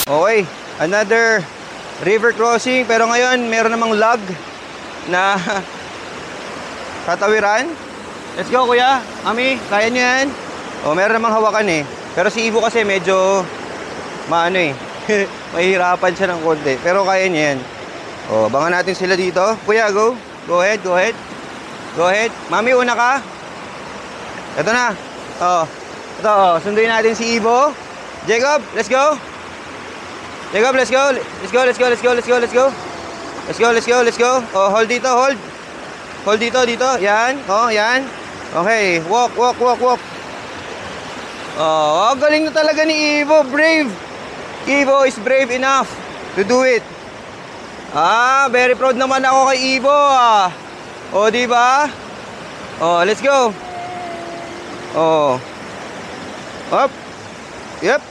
Okay, another river crossing. Pero ngayon, meron namang log na katawiran. Let's go, kuya. Mami, kaya nyo yan? O, meron namang hawakan eh. Pero si Ivo kasi medyo maano eh. Mahihirapan siya ng konti. Pero kaya niya yan. O, abangan natin sila dito. Kuya, go. Go ahead, go ahead. Go ahead. Mami, una ka. Ito na. O, ito, o. Sunduin natin si Ivo. Jacob, let's go. Jacob, let's go. Let's go, let's go, let's go, let's go, let's go. Let's go, let's go, let's go. O, hold dito, hold. Hold dito, dito. Yan. O, yan. Okay. Walk, walk, walk, walk. Oh, galing na talaga ni Ivo. Brave. Ivo is brave enough to do it. Ah, very proud naman ako kay Ivo. Oh, di ba? Oh, let's go. Oh. Up. Yep.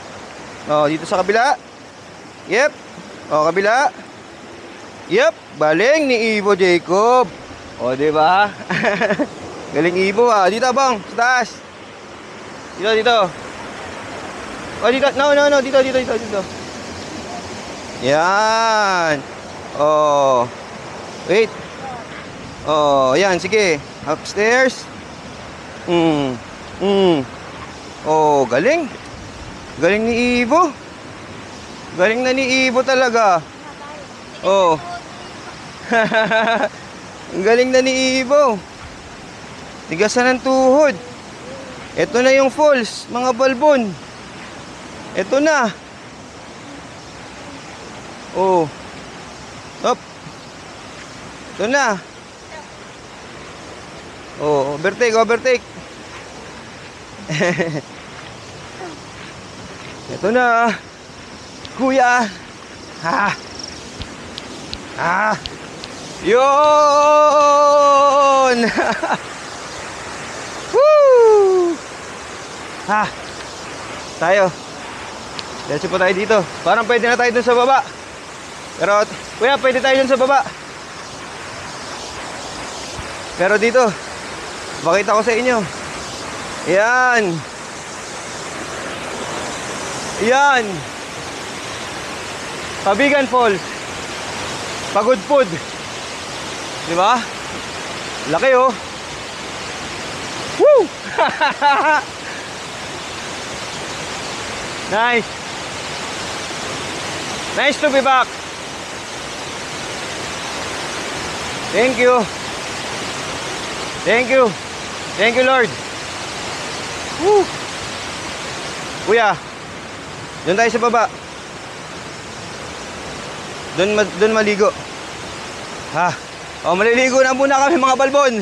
Oh, dito sa kabila. Yep. Oh, kabila. Yep. Baling ni Ivo Jacob. Oh, di ba? Galing Ivo Dito bang, sa taas. Dito, dito. Oh, dito. No, no, no. Dito, dito, dito, dito. Yan. Oh. Wait. Oh, yan. Sige. Upstairs. Oh, galing. Galing ni Ivo. Galing na ni Ivo talaga. Oh. Galing na ni Ivo. Tigasan ng tuhod. Ito na yung falls, mga balbon. Ito na. Oh. Up. Ito na. Oh, overtake, overtake. Ito na. Kuya. Ha. Ah. Yun. Woo! Ha. Tayo. Diretso po tayo dito. Parang pwede na tayo dun sa baba. Pero, kuya, pwede tayo dun sa baba. Pero dito, pakita ko sa inyo. Yan. Yan. Pabigan Falls. Pagudpud. Di ba? Laki oh. Woo! Nice. Nice to be back. Thank you. Thank you. Thank you, Lord. Woo! Kuya, doon tayo sa baba. Doon maligo. Ha? O, maliligo na muna kami mga balbon.